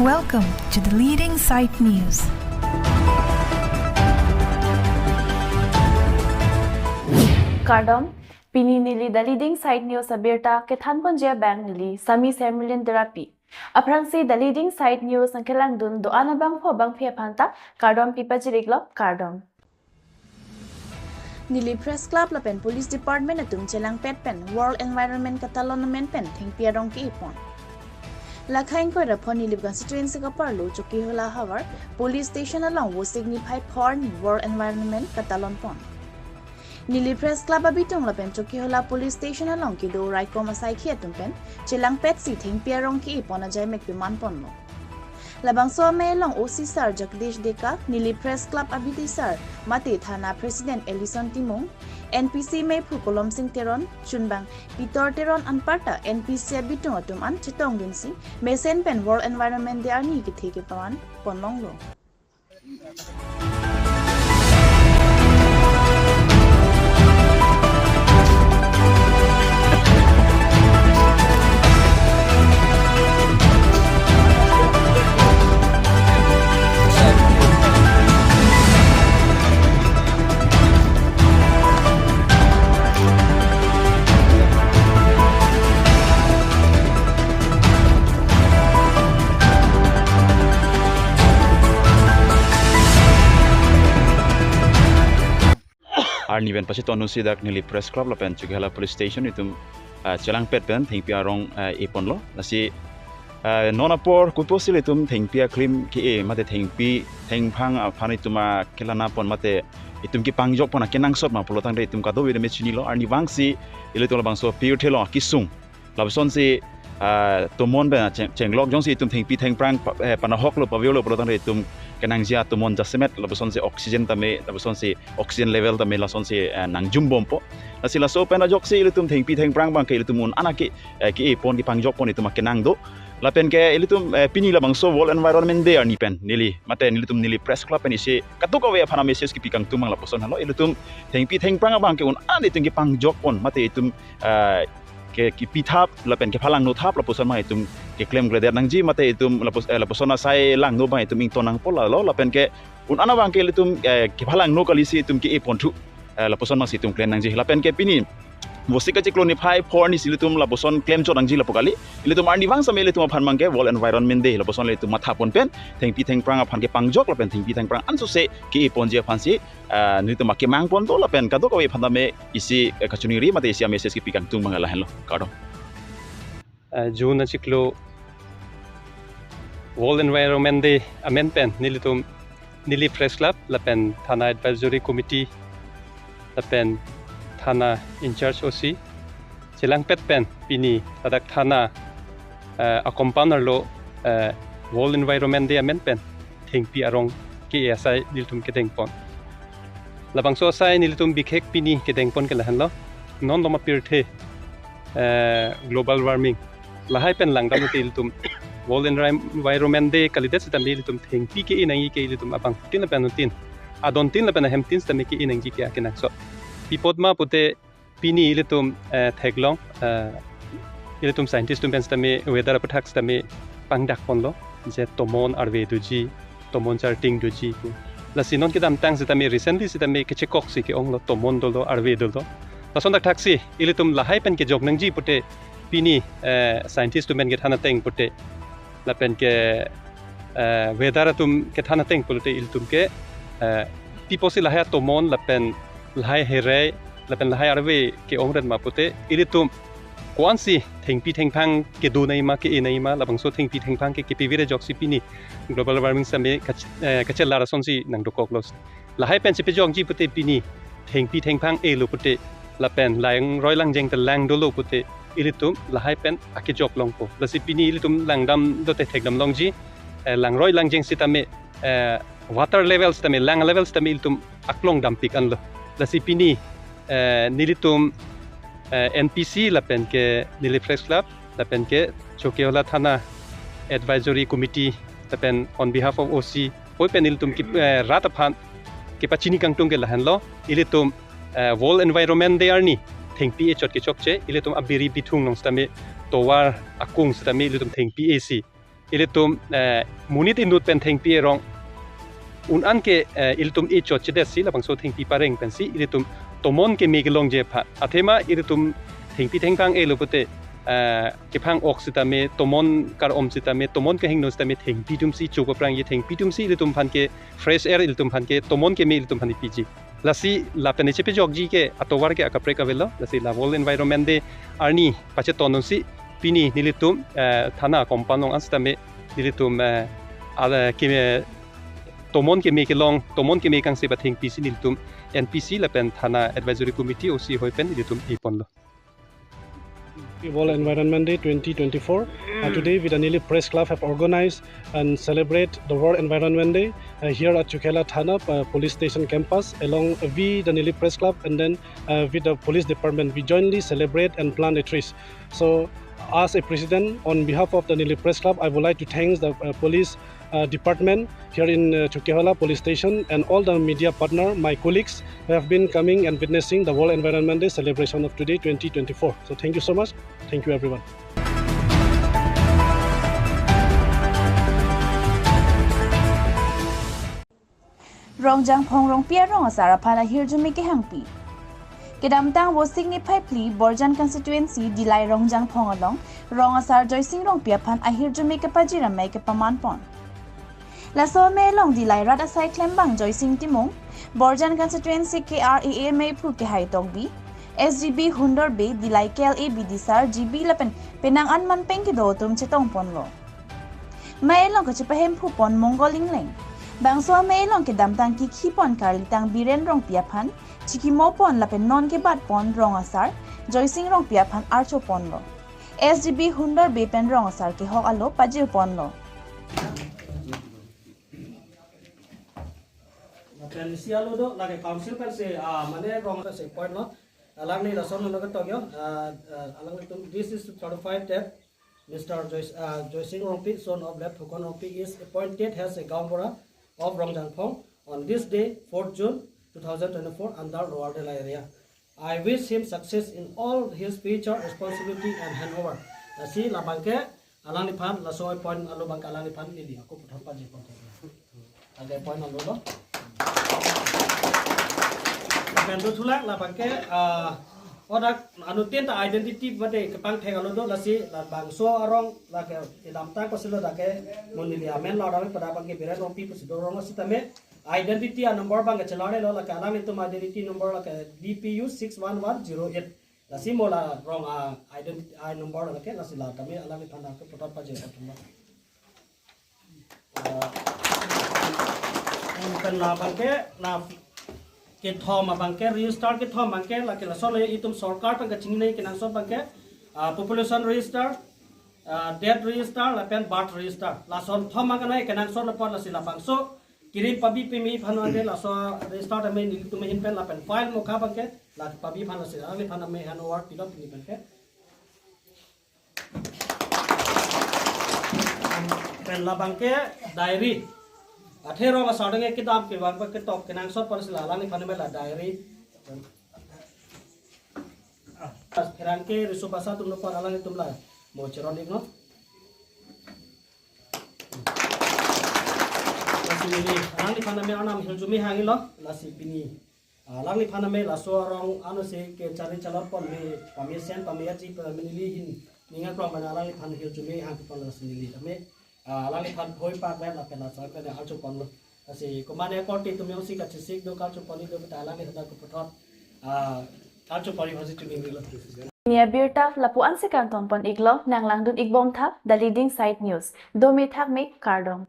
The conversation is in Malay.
Welcome to the Leading Sight News. Kardom, Pini Nili the Leading Sight News Abirta, Ketanponjia Bang Nili, Sami Sermilian Therapy. Aprangsi the Leading Sight News and Kelandun do Anabang for Bang Pia Panta, Kardom Pipajiriglo, Kardom. Nili Press Club Lapen Police Department atum Chelang Pet Pen World Environment Catalonement Pen Thing Piarong Ki Ipon. Lakhain ko rapon Nili constituency ka parlo Chuki Hula Havar Police Station along wo signify porn World Environment Catalon Pon. Nili Press Club abitong Lapen Chuki Hula Police Station along ki do Raiko Masai Ki atum pen Chelang Pet si Thing Piarong Ki Ipon ajay mekpiman pon mo. Labang so may long OC Sir Jagdish Deka, Nili Press Club Abiti Sir, Mati Thana President Ellison Timong, NPC May Pukolom Sing Teron, Chunbang, Pitor Teron Anparta, NPC Abitong Atum An Chitong Ginsi, Mesen Pen World Environment they are ni ki take pawan, Ponlong Lo. Arni ven pasi tonu sidak Nili Press Club lapen Chugela Police Station itum Chelang Pet pen thingpia rong ipon lo nasi nonapor kuposil itum thingpia klim ki mate thingpi thingphang phani tuma kelana pon mate itum ki pangjok pona kenang sot ma polotang de itum kado we mechini lo arni wangsi ilitol bangso piu thelo kisung labson si tomon ben chenglok jong si itum thingpi thingprang panahok lo pavio lo polotang de itum kenang jia tomon jasemet labson si oxygen tame labson si oxygen level tame lason si nangjum bompo nasi laso pena jok si ilitum thingpi thingprang bang ke ilitumun anaki ki pon ki pangjok pon itum kenang do lapen ke ilitum pini labang so World Environment Day ni pen nili mate nilitum Nili Press Club pen isi katuk awe phana message ki pikang tumang laposon halo ilitum thingpi thingprang bang ke un ani tung ki pangjok pon mate itum ke ki pithap lapen ke phalang no thap laposon ma itum ke claim grader nangji mate itum laposona sai lang no ba itum ing tonang pola lo lapen ke un ana bang ke ilitum ke phalang no kalisi itum ki ipon thu laposon ma situm claim nangji lapen ke pini Vosika ciklonify porn is ilitum laposon claim cho nangji lapokali ilitum arni wang samele tum phan mangke World Environment Day laposon ilitum matha pon pen thengpi thengprang phan ke pangjok lapen thengpi thengprang anso se ki ipon je phansi nitum ke mang pon to lapen kadok awe phandame isi kachuniri mate isi message ki pikang tung mangala hello kado June ciklo World Environment Day amen pen nilitum Nili Press Club lapen Thana Advisory Committee lapen Thana in charge OC Chelang Pet pen pini tadak Thana a compounder lo World Environment Day amen pen thingpi arong ki asai nilitum keteng pon labang so sai nilitum bikhek pini keteng pon kelahan lo non loma pirthe global warming lahai pen langdam nilitum World Environment Day kalidet sitam nilitum thingpi ki inangi ki nilitum abang tin pen tin adon tin pen hem tin stam ki inangi ki akinak so Pipodma pute pini ilitum theglong ilitum scientist tum penstame weather apathak stame pangdak ponlo je tomon arve duji tomon charting duji ku lasinon kidam tang sitame recently sitame kechekok si ke onglo tomon dolo arve dolo lasondak thaksi ilitum lahai pen ke jognangji pute pini scientist tum get hanateng pute lapen ke weather tum ke hanateng pute ilitum ke piposi lahai tomon lapen lahai here lapen lahai arve ke ongren ma pute ilitum kwansi thengpi thengphang ke du nei ma ke e nei ma labang so thengpi thengphang ke pivire joksi pini global warming same kachel lara sonsi nang dokok los lahai pen chipe jong ji pute pini thengpi thengphang e lo pute lapen lang roi lang jeng te lang dolo pute ilitum lahai pen ake jok long po lasi pini ilitum langdam do te thegdam long ji lang roi lang jeng sitame water levels tame lang levels tame ilitum aklong dampik an lo lasi pini nilitum NPC lapen ke Nili Press Club lapen ke Chokiola Thana Advisory Committee lapen on behalf of OC poi pen nilitum ki rataphan ke pachini kangtung ke lahan lo ilitum World Environment Day arni thengpi e chot ke chokche ilitum abiri bithung nong stame towar akung stame ilitum thengpi ac ilitum munit inut pen thengpi rong un an ke ilitum e chot chede si labang so thengpi pareng pen si ilitum tomon ke megelong je pha athema ilitum thengpi thengpang e lopute ke phang oksita me tomon kar omsita me tomon ke hingnos ta me thengpi tum si chuko prang ye thengpi tum si ilitum phan ke fresh air ilitum phan ke tomon ke me ilitum phan piji lasi la pen chepe jogji ke atowar ke akapre ka velo lasi la whole environment de arni pache tonon si pini nilitum thana kompanong ansta me nilitum ala ke tomon ke me ke long tomon ke me kang se bathing pc nilitum npc la pen thana advisory committee osi hoi pen nilitum ipon lo World Environment Day 2024. Today, the Nili Press Club have organized and celebrate the World Environment Day here at Chukela Thana Police Station campus. Along with the Nili Press Club and then with the police department, we jointly celebrate and plant a trees. So, as a president, on behalf of the Nili Press Club, I would like to thank the police department here in Chukela Police Station and all the media partner, my colleagues who have been coming and witnessing the World Environment Day celebration of today 2024. So thank you so much. Thank you everyone. Rongjang Phong Rong Pia Rong Asara Phana Hirjumi ke Hangpi. Kedamtang was signify plea Borjan constituency Dilai Rongjang Phong along Rong Asar Joysing Rong Pia Phan Ahirjumi ke Pajira Mai ke Paman Pon. Laso me long Dilai Rat Asai Klembang Joysing Timong Borjan constituency ke REA Mai Phu ke Hai Togbi SGB Hundor Bay Dilai KLA Bidisar GB Lapen Penang Anman Peng ke do tum chetong pon lo. Mai long ke Chepahem Phu Pon Mongoling Leng. Bangso me long ke damtang ki khipon karlitang biren rong piaphan chiki mo pon lapen non ke bat pon rong asar joysing rong piaphan archo pon lo SGB Hundor Bay pen rong asar ke hok alo pajil pon lo pen sialo do lage council pen se mane rong se point lo alang ni lason lo ka togyo alang tum this is certified that Mr. Joysing Rongpi son of left Hukon Rongpi is appointed as a Gambora of Rongjang Phong on this day 4th June 2024 under Roardel area. I wish him success in all his future responsibility and handover. Nasi la bangke alang ni pan la soy point alo bangka alang ni pan ni dia aku putar pa je kon. Ada point alo lo. Kan do thulak la bangke odak anu tenta identity bade kepang theng alo do lasi la bangso arong la ke damta ko silo da ke monili amen la dame pada bangke bere no pi pusido rong sitame identity a number bang chalare lo la ka alang itu identity number la ke DPU 61108 lasi mola rong identity I number la ke lasi la kami alang ni thanda ko potot pa je patuma kan la bangke na ke thom bangke register ke thom bangke la ke la sole itum sarkar tang ka chingnei ke nang so bangke population register death register la pen birth register la son thom ma kanai ke nang so la pon la sila bang so kirim pabi pemi phanu ande la so register ta me ni tu me hin pen la pen file mo kha bangke la pabi phan la sila ni phan me han over pilot ni bangke pen la bangke diary Athero ma sardange kitab ke wang ke top ke nang so par sila la ni phane me la diary Ferang ke risu basa tum no par ala ni tum la mo cheron ik no Lasi alang ni phane me anam hiljumi hangi lo lasi pini alang ni phane me la so rong anu se ke chari chalor pon me pami sen pami ji permanently hin ninga kro ma alang ni phane hiljumi hang pon la sinili ame alang ni phan hoi pa ba la pela sa pe al chu pon lo asi komane korti tu music ka chisik do kal chu poni do ta alang ni hada ko pothot al chu pori hosi chu ngi lo Nia Birtaf lapu anse kanton pon iglo nang langdun igbom thap the leading site news do me thak me kardom